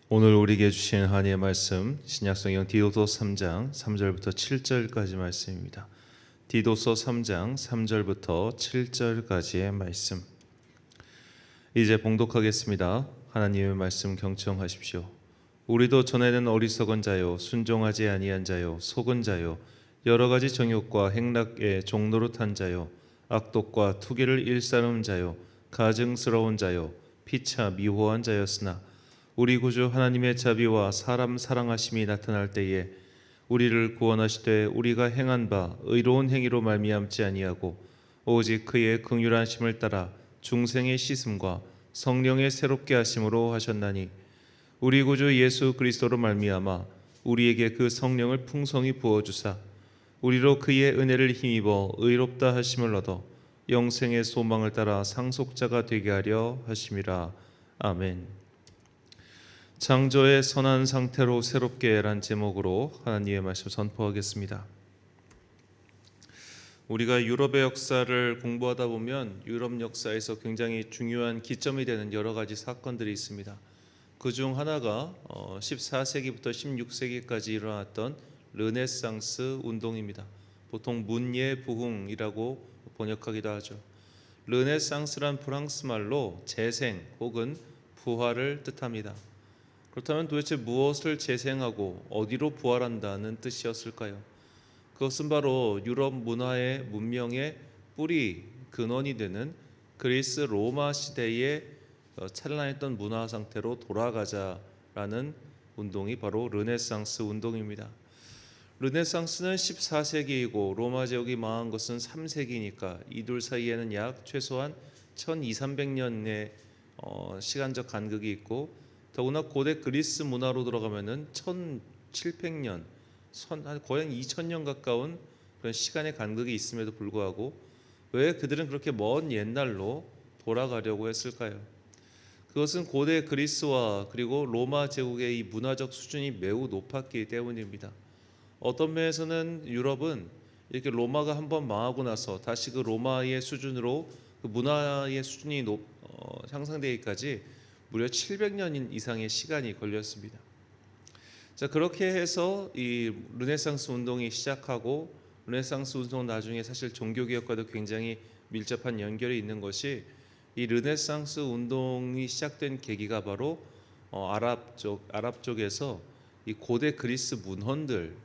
오늘 우리에게 주신 하나님의 말씀 신약성경 디도서 3장 3절부터 7절까지 말씀입니다. 디도서 3장 3절부터 7절까지의 말씀. 이제 봉독하겠습니다. 하나님의 말씀 경청하십시오. 우리도 전에는 어리석은 자요 순종하지 아니한 자요 속은 자요 여러 가지 정욕과 행락의 종노릇한 자요 악독과 투기를 일삼은 자요 가증스러운 자요 피차 미호한 자였으나 우리 구주 하나님의 자비와 사람 사랑하심이 나타날 때에 우리를 구원하시되 우리가 행한 바 의로운 행위로 말미암지 아니하고 오직 그의 긍휼하심을 따라 중생의 씻음과 성령의 새롭게 하심으로 하셨나니 우리 구주 예수 그리스도로 말미암아 우리에게 그 성령을 풍성히 부어 주사 우리로 그의 은혜를 힘입어 의롭다 하심을 얻어 영생의 소망을 따라 상속자가 되게 하려 하심이라. 아멘. 창조의 선한 상태로 새롭게 란 제목으로 하나님의 말씀 선포하겠습니다. 우리가 유럽의 역사를 공부하다 보면 유럽 역사에서 굉장히 중요한 기점이 되는 여러 가지 사건들이 있습니다. 그중 하나가 14세기부터 16세기까지 일어났던 르네상스 운동입니다. 보통 문예 부흥이라고 번역하기도 하죠. 르네상스란 프랑스 말로 재생 혹은 부활을 뜻합니다. 그렇다면 도대체 무엇을 재생하고 어디로 부활한다는 뜻이었을까요? 그것은 바로 유럽 문화의 문명의 뿌리 근원이 되는 그리스 로마 시대의 찬란했던 문화 상태로 돌아가자라는 운동이 바로 르네상스 운동입니다. 르네상스는 14세기이고 로마 제국이 망한 것은 3세기니까 이 둘 사이에는 약 최소한 1200~1300년의 시간적 간극이 있고 더구나 고대 그리스 문화로 들어가면은 1700년, 거의 2000년 가까운 그런 시간의 간극이 있음에도 불구하고 왜 그들은 그렇게 먼 옛날로 돌아가려고 했을까요? 그것은 고대 그리스와 그리고 로마 제국의 이 문화적 수준이 매우 높았기 때문입니다. 어떤 면에서는 유럽은 이렇게 로마가 한번 망하고 나서 다시 그 로마의 수준으로 그 문화의 수준이 향상되기까지 무려 700년 이상의 시간이 걸렸습니다. 자, 그렇게 해서 이 르네상스 운동이 시작하고 르네상스 운동 나중에 사실 종교개혁과도 굉장히 밀접한 연결이 있는 것이 이 르네상스 운동이 시작된 계기가 바로 아랍 쪽에서 이 고대 그리스 문헌들,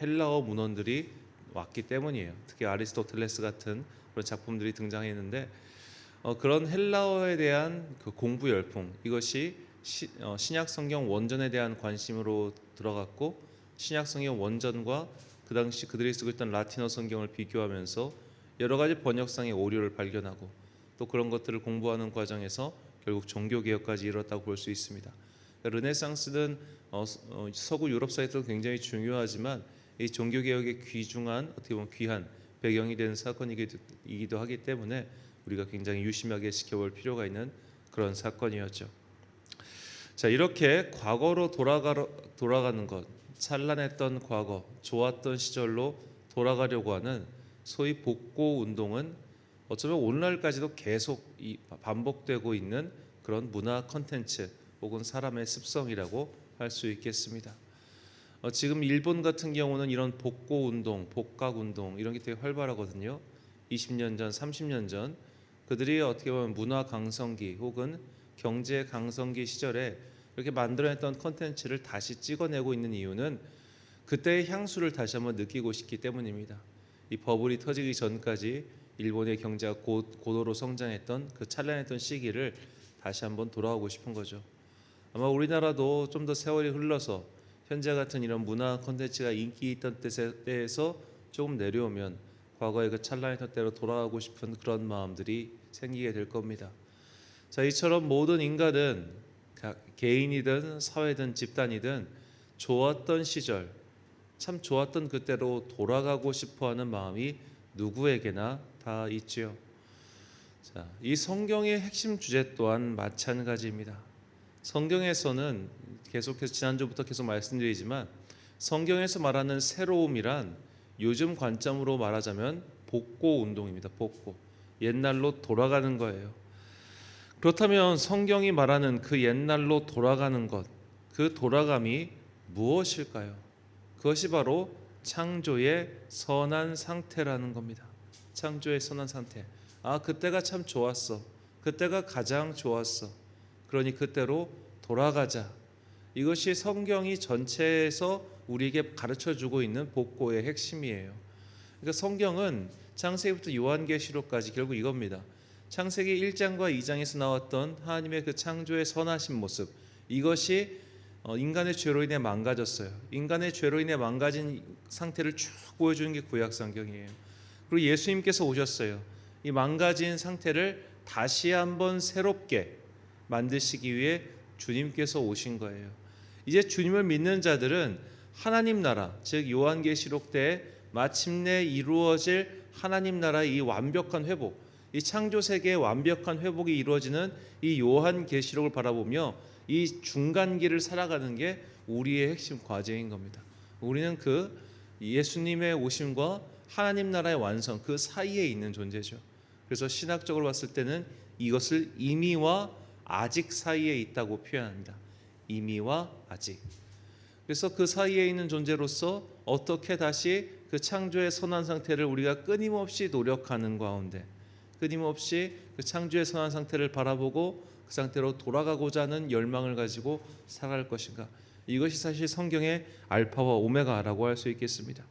헬라어 문헌들이 왔기 때문이에요. 특히 아리스토텔레스 같은 그런 작품들이 등장했는데 그런 헬라어에 대한 그 공부 열풍, 이것이 신약 성경 원전에 대한 관심으로 들어갔고 신약 성경 원전과 그 당시 그들이 쓰고 있던 라틴어 성경을 비교하면서 여러 가지 번역상의 오류를 발견하고 또 그런 것들을 공부하는 과정에서 결국 종교개혁까지 이뤘다고 볼 수 있습니다. 르네상스는 서구 유럽 사회에서 굉장히 중요하지만 이 종교개혁의 귀중한 어떻게 보면 귀한 배경이 되는 사건이기도 하기 때문에 우리가 굉장히 유심하게 지켜볼 필요가 있는 그런 사건이었죠. 자, 이렇게 과거로 돌아가는 것, 찬란했던 과거, 좋았던 시절로 돌아가려고 하는 소위 복고 운동은 어쩌면 오늘날까지도 계속 반복되고 있는 그런 문화 콘텐츠 혹은 사람의 습성이라고 할 수 있겠습니다. 지금 일본 같은 경우는 이런 복고 운동, 복각 운동 이런 게 되게 활발하거든요. 20년 전, 30년 전 그들이 어떻게 보면 문화 강성기 혹은 경제 강성기 시절에 이렇게 만들어냈던 콘텐츠를 다시 찍어내고 있는 이유는 그때의 향수를 다시 한번 느끼고 싶기 때문입니다. 이 버블이 터지기 전까지 일본의 경제가 고도로 성장했던 그 찬란했던 시기를 다시 한번 돌아오고 싶은 거죠. 아마 우리나라도 좀 더 세월이 흘러서 현재 같은 이런 문화 콘텐츠가 인기 있던 때에서 조금 내려오면 과거의 그 찬란했던 때로 돌아가고 싶은 그런 마음들이 생기게 될 겁니다. 자, 이처럼 모든 인간은 개인이든 사회든 집단이든 좋았던 시절, 참 좋았던 그때로 돌아가고 싶어하는 마음이 누구에게나 다 있지요. 자, 이 성경의 핵심 주제 또한 마찬가지입니다. 성경에서는 계속해서 지난주부터 계속 말씀드리지만 성경에서 말하는 새로움이란 요즘 관점으로 말하자면 복고 운동입니다. 복고. 옛날로 돌아가는 거예요. 그렇다면 성경이 말하는 그 옛날로 돌아가는 것, 그 돌아감이 무엇일까요? 그것이 바로 창조의 선한 상태라는 겁니다. 창조의 선한 상태. 그때가 참 좋았어. 그때가 가장 좋았어. 그러니 그때로 돌아가자. 이것이 성경이 전체에서 우리에게 가르쳐주고 있는 복고의 핵심이에요. 그러니까 성경은 창세기부터 요한계시록까지 결국 이겁니다. 창세기 1장과 2장에서 나왔던 하나님의 그 창조의 선하신 모습, 이것이 인간의 죄로 인해 망가졌어요. 인간의 죄로 인해 망가진 상태를 쭉 보여주는 게 구약 성경이에요. 그리고 예수님께서 오셨어요. 이 망가진 상태를 다시 한번 새롭게 만드시기 위해 주님께서 오신 거예요. 이제 주님을 믿는 자들은 하나님 나라, 즉 요한계시록 때 마침내 이루어질 하나님 나라의 이 완벽한 회복, 이 창조 세계의 완벽한 회복이 이루어지는 이 요한계시록을 바라보며 이 중간기를 살아가는 게 우리의 핵심 과제인 겁니다. 우리는 그 예수님의 오심과 하나님 나라의 완성, 그 사이에 있는 존재죠. 그래서 신학적으로 봤을 때는 이것을 이미와 아직 사이에 있다고 표현합니다. 이미와 아직. 그래서 그 사이에 있는 존재로서 어떻게 다시 그 창조의 선한 상태를 우리가 끊임없이 노력하는 가운데, 끊임없이 그 창조의 선한 상태를 바라보고 그 상태로 돌아가고자 하는 열망을 가지고 살아갈 것인가. 이것이 사실 성경의 알파와 오메가라고 할 수 있겠습니다.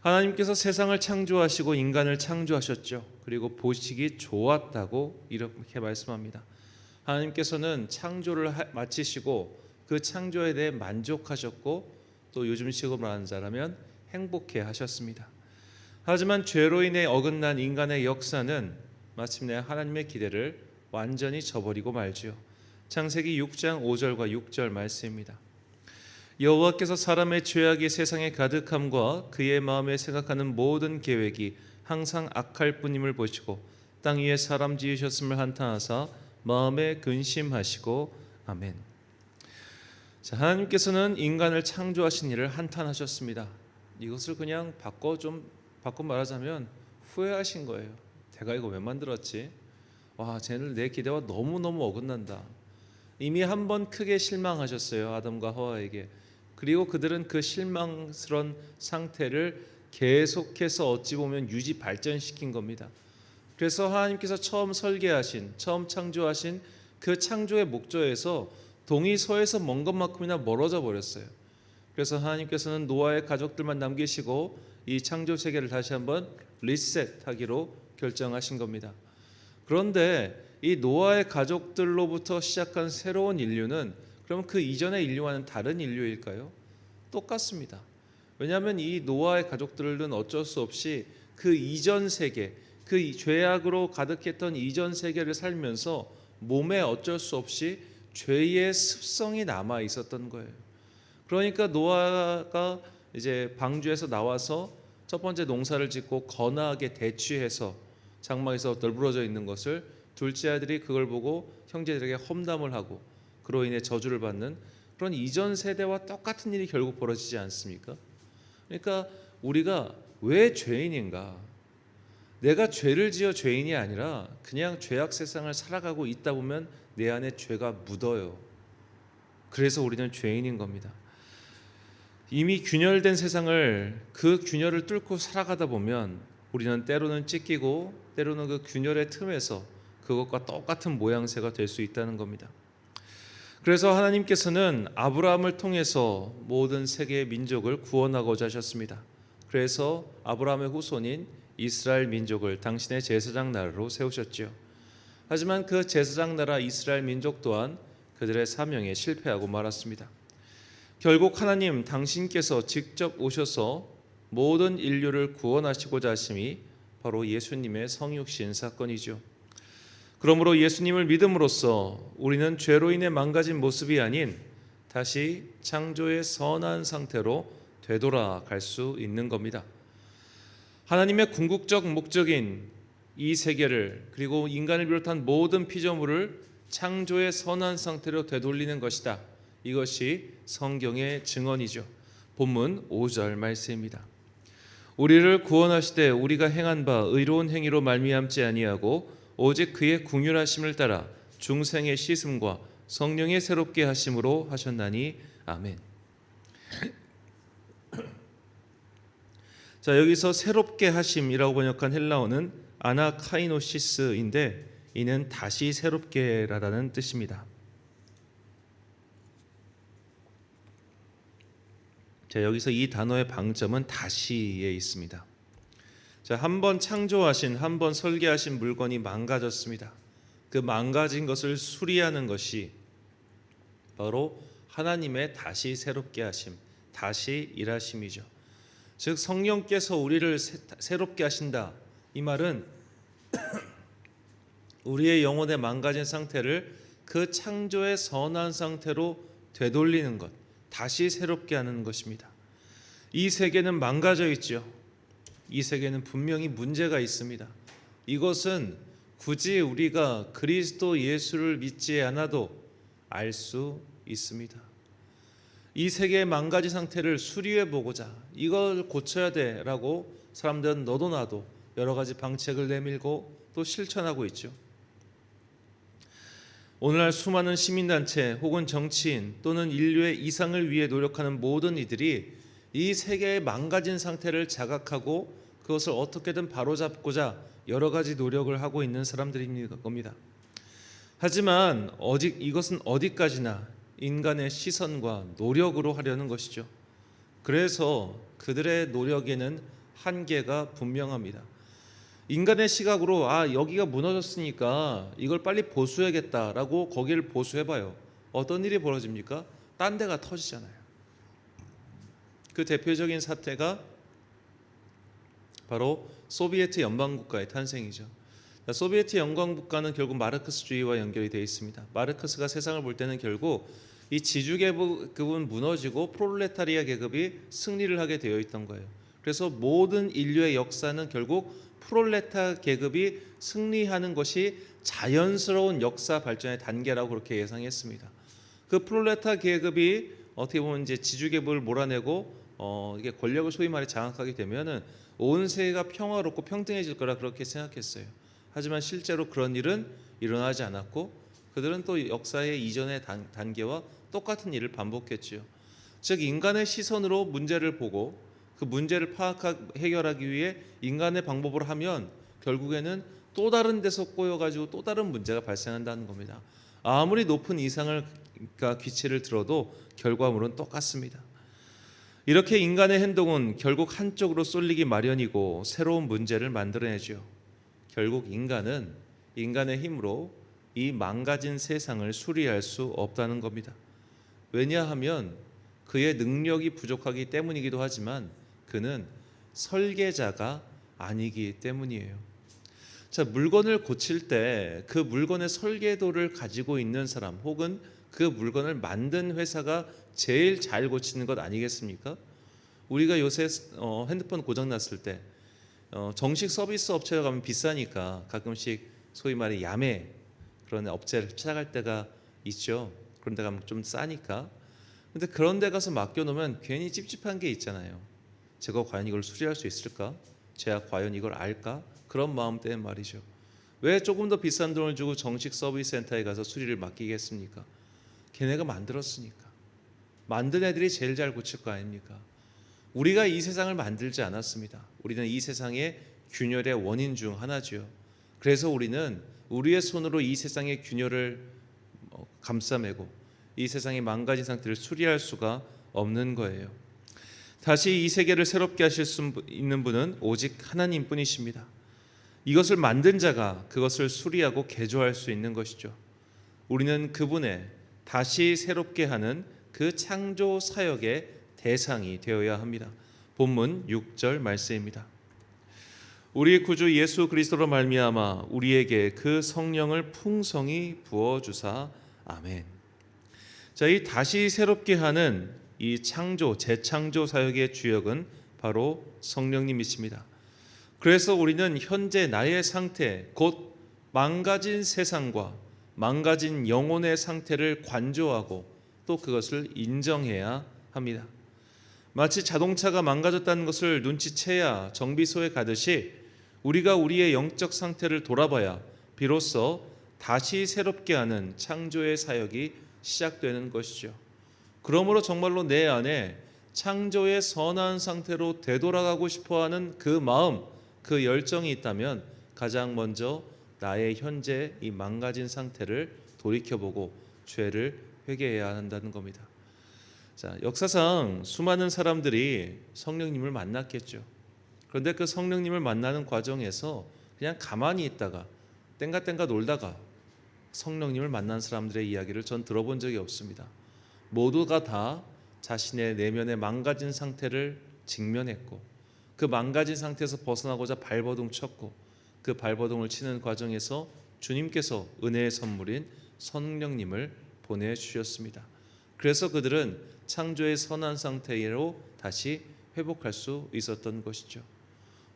하나님께서 세상을 창조하시고 인간을 창조하셨죠. 그리고 보시기 좋았다고 이렇게 말씀합니다. 하나님께서는 창조를 마치시고 그 창조에 대해 만족하셨고 또 요즘식으로 말하자면 행복해 하셨습니다. 하지만 죄로 인해 어긋난 인간의 역사는 마침내 하나님의 기대를 완전히 저버리고 말지요. 창세기 6장 5절과 6절 말씀입니다. 여호와께서 사람의 죄악이 세상에 가득함과 그의 마음에 생각하는 모든 계획이 항상 악할 뿐임을 보시고 땅 위에 사람 지으셨음을 한탄하사 마음에 근심하시고 아멘. 자, 하나님께서는 인간을 창조하신 일을 한탄하셨습니다. 이것을 그냥 바꿔 말하자면 후회하신 거예요. 내가 이거 왜 만들었지? 쟤는 내 기대와 너무너무 어긋난다. 이미 한 번 크게 실망하셨어요. 아담과 하와에게. 그리고 그들은 그 실망스러운 상태를 계속해서 어찌 보면 유지 발전시킨 겁니다. 그래서 하나님께서 처음 설계하신, 처음 창조하신 그 창조의 목적에서 동의서에서 먼 것만큼이나 멀어져 버렸어요. 그래서 하나님께서는 노아의 가족들만 남기시고 이 창조 세계를 다시 한번 리셋하기로 결정하신 겁니다. 그런데 이 노아의 가족들로부터 시작한 새로운 인류는 그럼 그 이전의 인류와는 다른 인류일까요? 똑같습니다. 왜냐하면 이 노아의 가족들은 어쩔 수 없이 그 이전 세계, 그 죄악으로 가득했던 이전 세계를 살면서 몸에 어쩔 수 없이 죄의 습성이 남아 있었던 거예요. 그러니까 노아가 이제 방주에서 나와서 첫 번째 농사를 짓고 거나하게 대취해서 장막에서 널브러져 있는 것을 둘째 아들이 그걸 보고 형제들에게 험담을 하고 그로 인해 저주를 받는 그런 이전 세대와 똑같은 일이 결국 벌어지지 않습니까? 그러니까 우리가 왜 죄인인가? 내가 죄를 지어 죄인이 아니라 그냥 죄악 세상을 살아가고 있다 보면 내 안에 죄가 묻어요. 그래서 우리는 죄인인 겁니다. 이미 균열된 세상을 그 균열을 뚫고 살아가다 보면 우리는 때로는 찢기고 때로는 그 균열의 틈에서 그것과 똑같은 모양새가 될 수 있다는 겁니다. 그래서 하나님께서는 아브라함을 통해서 모든 세계의 민족을 구원하고자 하셨습니다. 그래서 아브라함의 후손인 이스라엘 민족을 당신의 제사장 나라로 세우셨죠. 하지만 그 제사장 나라 이스라엘 민족 또한 그들의 사명에 실패하고 말았습니다. 결국 하나님 당신께서 직접 오셔서 모든 인류를 구원하시고자 하심이 바로 예수님의 성육신 사건이죠. 그러므로 예수님을 믿음으로써 우리는 죄로 인해 망가진 모습이 아닌 다시 창조의 선한 상태로 되돌아갈 수 있는 겁니다. 하나님의 궁극적 목적인 이 세계를 그리고 인간을 비롯한 모든 피조물을 창조의 선한 상태로 되돌리는 것이다. 이것이 성경의 증언이죠. 본문 5절 말씀입니다. 우리를 구원하시되 우리가 행한 바 의로운 행위로 말미암지 아니하고 오직 그의 긍휼하심을 따라 중생의 씻음과 성령의 새롭게 하심으로 하셨나니 아멘. 자, 여기서 새롭게 하심이라고 번역한 헬라어는 아나카이노시스인데 이는 다시 새롭게라는 뜻입니다. 자, 여기서 이 단어의 방점은 다시에 있습니다. 자, 한번 창조하신, 한번 설계하신 물건이 망가졌습니다. 그 망가진 것을 수리하는 것이 바로 하나님의 다시 새롭게 하심, 다시 일하심이죠. 즉 성령께서 우리를 새롭게 하신다. 이 말은 우리의 영혼의 망가진 상태를 그 창조의 선한 상태로 되돌리는 것, 다시 새롭게 하는 것입니다. 이 세계는 망가져 있죠. 이 세계는 분명히 문제가 있습니다. 이것은 굳이 우리가 그리스도 예수를 믿지 않아도 알 수 있습니다. 이 세계의 망가진 상태를 수리해 보고자 이걸 고쳐야 돼라고 사람들은 너도 나도 여러 가지 방책을 내밀고 또 실천하고 있죠. 오늘날 수많은 시민단체 혹은 정치인 또는 인류의 이상을 위해 노력하는 모든 이들이 이 세계의 망가진 상태를 자각하고 그것을 어떻게든 바로잡고자 여러 가지 노력을 하고 있는 사람들인 겁니다. 하지만 이것은 어디까지나 인간의 시선과 노력으로 하려는 것이죠. 그래서 그들의 노력에는 한계가 분명합니다. 인간의 시각으로 여기가 무너졌으니까 이걸 빨리 보수해야겠다라고 거기를 보수해봐요. 어떤 일이 벌어집니까? 딴 데가 터지잖아요. 그 대표적인 사태가 바로 소비에트 연방국가의 탄생이죠. 소비에트 연방국가는 결국 마르크스주의와 연결이 되어 있습니다. 마르크스가 세상을 볼 때는 결국 이 지주계급은 무너지고 프롤레타리아 계급이 승리를 하게 되어 있던 거예요. 그래서 모든 인류의 역사는 결국 프롤레타 계급이 승리하는 것이 자연스러운 역사 발전의 단계라고 그렇게 예상했습니다. 그 프롤레타 계급이 어떻게 보면 이제 지주계급을 몰아내고 이게 권력을 소위 말해 장악하게 되면은 온 세계가 평화롭고 평등해질 거라 그렇게 생각했어요. 하지만 실제로 그런 일은 일어나지 않았고 그들은 또 역사의 이전의 단계와 똑같은 일을 반복했지요. 즉 인간의 시선으로 문제를 보고 그 문제를 해결하기 위해 인간의 방법으로 하면 결국에는 또 다른 데서 꼬여가지고 또 다른 문제가 발생한다는 겁니다. 아무리 높은 이상을 귀치를 들어도 결과물은 똑같습니다. 이렇게 인간의 행동은 결국 한쪽으로 쏠리기 마련이고 새로운 문제를 만들어내죠. 결국 인간은 인간의 힘으로 이 망가진 세상을 수리할 수 없다는 겁니다. 왜냐하면 그의 능력이 부족하기 때문이기도 하지만 그는 설계자가 아니기 때문이에요. 자, 물건을 고칠 때 그 물건의 설계도를 가지고 있는 사람 혹은 그 물건을 만든 회사가 제일 잘 고치는 것 아니겠습니까? 우리가 요새 핸드폰 고장 났을 때 정식 서비스 업체에 가면 비싸니까 가끔씩 소위 말해 야매 그런 업체를 찾아갈 때가 있죠. 그런 데 가면 좀 싸니까. 근데 그런 데 가서 맡겨놓으면 괜히 찝찝한 게 있잖아요. 제가 과연 이걸 수리할 수 있을까? 제가 과연 이걸 알까? 그런 마음 때문에 말이죠. 왜 조금 더 비싼 돈을 주고 정식 서비스 센터에 가서 수리를 맡기겠습니까? 걔네가 만들었으니까. 만든 애들이 제일 잘 고칠 거 아닙니까? 우리가 이 세상을 만들지 않았습니다. 우리는 이 세상의 균열의 원인 중 하나죠. 그래서 우리는 우리의 손으로 이 세상의 균열을 감싸매고 이 세상의 망가진 상태를 수리할 수가 없는 거예요. 다시 이 세계를 새롭게 하실 수 있는 분은 오직 하나님뿐이십니다. 이것을 만든 자가 그것을 수리하고 개조할 수 있는 것이죠. 우리는 그분의 다시 새롭게 하는 그 창조 사역의 대상이 되어야 합니다. 본문 6절 말씀입니다. 우리 구주 예수 그리스도로 말미암아 우리에게 그 성령을 풍성히 부어 주사 아멘. 자, 이 다시 새롭게 하는 이 창조 재창조 사역의 주역은 바로 성령님이십니다. 그래서 우리는 현재 나의 상태 곧 망가진 세상과 망가진 영혼의 상태를 관조하고 또 그것을 인정해야 합니다. 마치 자동차가 망가졌다는 것을 눈치채야 정비소에 가듯이 우리가 우리의 영적 상태를 돌아봐야 비로소 다시 새롭게 하는 창조의 사역이 시작되는 것이죠. 그러므로 정말로 내 안에 창조의 선한 상태로 되돌아가고 싶어하는 그 마음, 그 열정이 있다면 가장 먼저 나의 현재 이 망가진 상태를 돌이켜보고 죄를 회개해야 한다는 겁니다. 자, 역사상 수많은 사람들이 성령님을 만났겠죠. 그런데 그 성령님을 만나는 과정에서 그냥 가만히 있다가 땡가땡가 놀다가 성령님을 만난 사람들의 이야기를 전 들어본 적이 없습니다. 모두가 다 자신의 내면의 망가진 상태를 직면했고 그 망가진 상태에서 벗어나고자 발버둥 쳤고 그 발버둥을 치는 과정에서 주님께서 은혜의 선물인 성령님을 보내주셨습니다. 그래서 그들은 창조의 선한 상태로 다시 회복할 수 있었던 것이죠.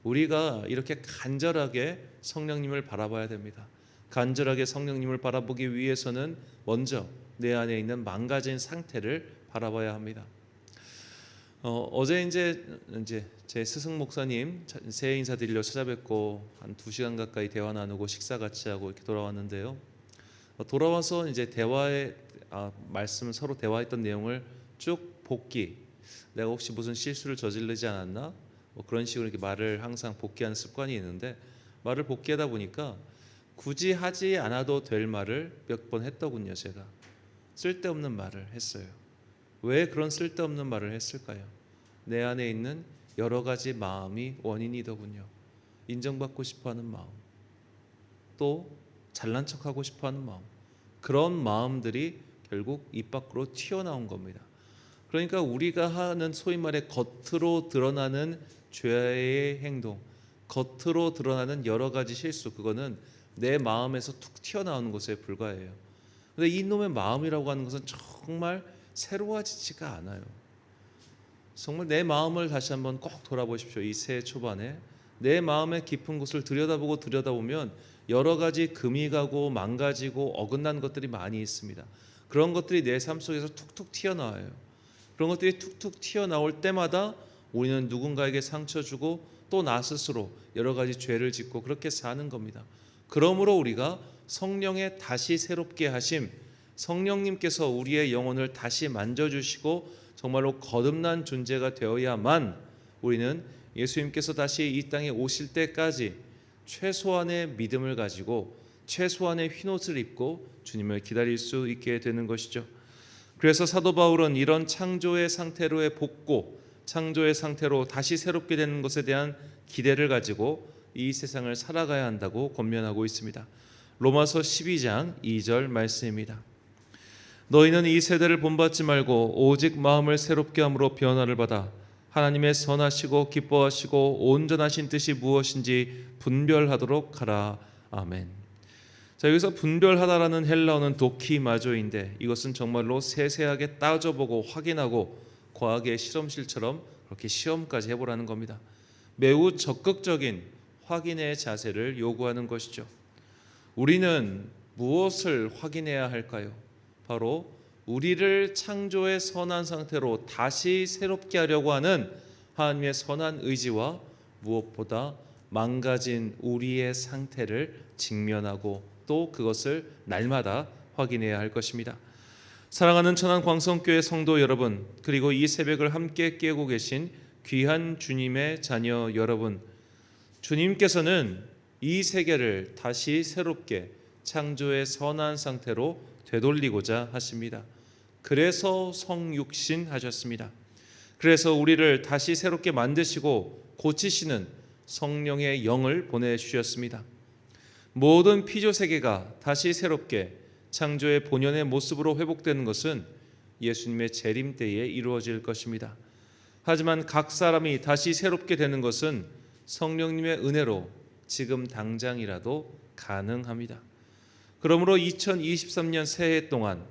우리가 이렇게 간절하게 성령님을 바라봐야 됩니다. 간절하게 성령님을 바라보기 위해서는 먼저 내 안에 있는 망가진 상태를 바라봐야 합니다. 어제 이제 제 스승 목사님 새해 인사드리려 찾아뵙고 한 2시간 가까이 대화 나누고 식사 같이 하고 이렇게 돌아왔는데요. 돌아와서 이제 말씀을 서로 대화했던 내용을 쭉 복기. 내가 혹시 무슨 실수를 저지르지 않았나? 뭐 그런 식으로 이렇게 말을 항상 복기하는 습관이 있는데 말을 복기하다 보니까 굳이 하지 않아도 될 말을 몇 번 했더군요. 제가 쓸데없는 말을 했어요. 왜 그런 쓸데없는 말을 했을까요? 내 안에 있는 여러 가지 마음이 원인이더군요. 인정받고 싶어하는 마음, 또 잘난 척하고 싶어하는 마음, 그런 마음들이 결국 입 밖으로 튀어나온 겁니다. 그러니까 우리가 하는 소위 말해 겉으로 드러나는 죄의 행동, 겉으로 드러나는 여러 가지 실수, 그거는 내 마음에서 툭 튀어나오는 것에 불과해요. 근데 이놈의 마음이라고 하는 것은 정말 새로워지지가 않아요. 정말 내 마음을 다시 한번 꼭 돌아보십시오. 이 새해 초반에 내 마음의 깊은 곳을 들여다보면 여러 가지 금이 가고 망가지고 어긋난 것들이 많이 있습니다. 그런 것들이 내 삶 속에서 툭툭 튀어나와요. 그런 것들이 툭툭 튀어나올 때마다 우리는 누군가에게 상처 주고 또 나 스스로 여러 가지 죄를 짓고 그렇게 사는 겁니다. 그러므로 우리가 성령의 다시 새롭게 하심, 성령님께서 우리의 영혼을 다시 만져주시고 정말로 거듭난 존재가 되어야만 우리는 예수님께서 다시 이 땅에 오실 때까지 최소한의 믿음을 가지고 최소한의 흰옷을 입고 주님을 기다릴 수 있게 되는 것이죠. 그래서 사도 바울은 이런 창조의 상태로의 복고, 창조의 상태로 다시 새롭게 되는 것에 대한 기대를 가지고 이 세상을 살아가야 한다고 권면하고 있습니다. 로마서 12장 2절 말씀입니다. 너희는 이 세대를 본받지 말고 오직 마음을 새롭게 함으로 변화를 받아 하나님의 선하시고 기뻐하시고 온전하신 뜻이 무엇인지 분별하도록 하라. 아멘. 자, 여기서 분별하다라는 헬라어는 도키마조인데 이것은 정말로 세세하게 따져보고 확인하고 과학의 실험실처럼 그렇게 시험까지 해보라는 겁니다. 매우 적극적인 확인의 자세를 요구하는 것이죠. 우리는 무엇을 확인해야 할까요? 바로 우리를 창조의 선한 상태로 다시 새롭게 하려고 하는 하나님의 선한 의지와 무엇보다 망가진 우리의 상태를 직면하고 또 그것을 날마다 확인해야 할 것입니다. 사랑하는 천안광성교회 성도 여러분, 그리고 이 새벽을 함께 깨고 계신 귀한 주님의 자녀 여러분, 주님께서는 이 세계를 다시 새롭게 창조의 선한 상태로 되돌리고자 하십니다. 그래서 성육신 하셨습니다. 그래서 우리를 다시 새롭게 만드시고 고치시는 성령의 영을 보내주셨습니다. 모든 피조 세계가 다시 새롭게 창조의 본연의 모습으로 회복되는 것은 예수님의 재림 때에 이루어질 것입니다. 하지만 각 사람이 다시 새롭게 되는 것은 성령님의 은혜로 지금 당장이라도 가능합니다. 그러므로 2023년 새해 동안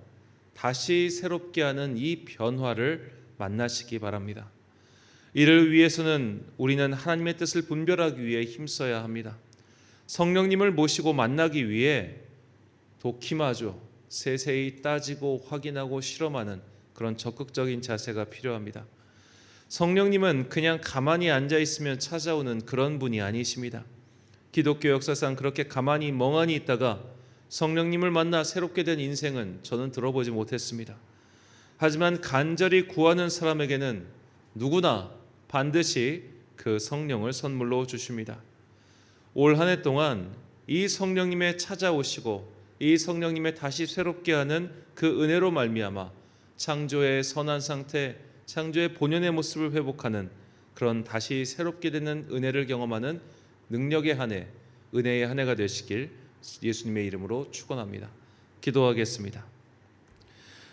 다시 새롭게 하는 이 변화를 만나시기 바랍니다. 이를 위해서는 우리는 하나님의 뜻을 분별하기 위해 힘써야 합니다. 성령님을 모시고 만나기 위해 도키마죠. 세세히 따지고 확인하고 실험하는 그런 적극적인 자세가 필요합니다. 성령님은 그냥 가만히 앉아 있으면 찾아오는 그런 분이 아니십니다. 기독교 역사상 그렇게 가만히 멍하니 있다가 성령님을 만나 새롭게 된 인생은 저는 들어보지 못했습니다. 하지만 간절히 구하는 사람에게는 누구나 반드시 그 성령을 선물로 주십니다. 올 한 해 동안 이 성령님의 찾아오시고 이 성령님의 다시 새롭게 하는 그 은혜로 말미암아 창조의 선한 상태, 창조의 본연의 모습을 회복하는 그런 다시 새롭게 되는 은혜를 경험하는 능력의 한 해, 은혜의 한 해가 되시길 예수님의 이름으로 축원합니다. 기도하겠습니다.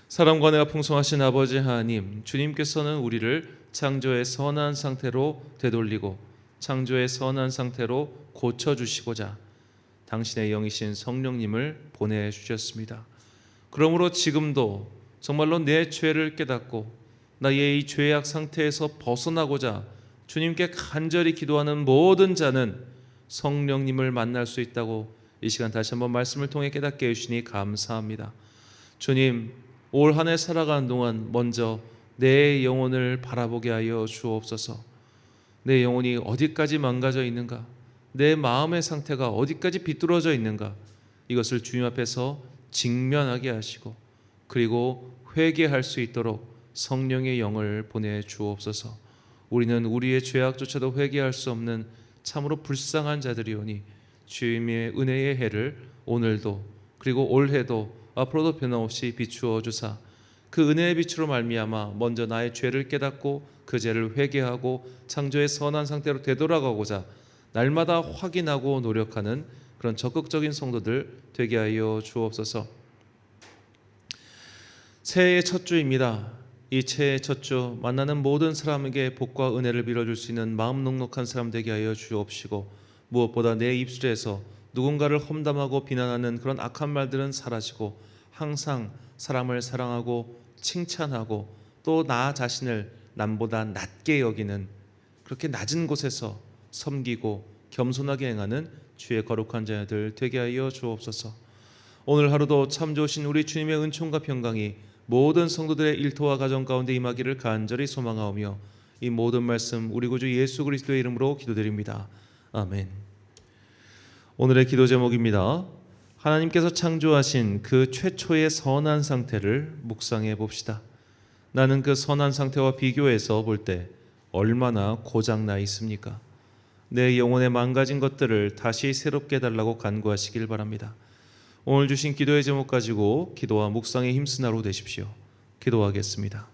사랑과 은혜가 풍성하신 아버지 하나님, 주님께서는 우리를 창조의 선한 상태로 되돌리고 창조의 선한 상태로 고쳐주시고자 당신의 영이신 성령님을 보내주셨습니다. 그러므로 지금도 정말로 내 죄를 깨닫고 나의 이 죄악 상태에서 벗어나고자 주님께 간절히 기도하는 모든 자는 성령님을 만날 수 있다고 이 시간 다시 한번 말씀을 통해 깨닫게 해주시니 감사합니다. 주님, 올 한 해 살아가는 동안 먼저 내 영혼을 바라보게 하여 주옵소서. 내 영혼이 어디까지 망가져 있는가, 내 마음의 상태가 어디까지 비뚤어져 있는가, 이것을 주님 앞에서 직면하게 하시고 그리고 회개할 수 있도록 성령의 영을 보내주옵소서. 우리는 우리의 죄악조차도 회개할 수 없는 참으로 불쌍한 자들이오니 주님의 은혜의 해를 오늘도 그리고 올해도 앞으로도 변함없이 비추어 주사 그 은혜의 빛으로 말미암아 먼저 나의 죄를 깨닫고 그 죄를 회개하고 창조의 선한 상태로 되돌아가고자 날마다 확인하고 노력하는 그런 적극적인 성도들 되게 하여 주옵소서. 새해의 첫 주입니다. 이 새해의 첫 주 만나는 모든 사람에게 복과 은혜를 빌어줄 수 있는 마음 넉넉한 사람 되게 하여 주옵시고 무엇보다 내 입술에서 누군가를 험담하고 비난하는 그런 악한 말들은 사라지고 항상 사람을 사랑하고 칭찬하고 또 나 자신을 남보다 낮게 여기는 그렇게 낮은 곳에서 섬기고 겸손하게 행하는 주의 거룩한 자녀들 되게 하여 주옵소서. 오늘 하루도 참 좋으신 우리 주님의 은총과 평강이 모든 성도들의 일터와 가정 가운데 임하기를 간절히 소망하오며 이 모든 말씀 우리 구주 예수 그리스도의 이름으로 기도드립니다. 아멘. 오늘의 기도 제목입니다. 하나님께서 창조하신 그 최초의 선한 상태를 묵상해 봅시다. 나는 그 선한 상태와 비교해서 볼 때 얼마나 고장나 있습니까? 내 영혼에 망가진 것들을 다시 새롭게 해달라고 간구하시길 바랍니다. 오늘 주신 기도의 제목 가지고 기도와 묵상에 힘쓰는 하루 되십시오. 기도하겠습니다.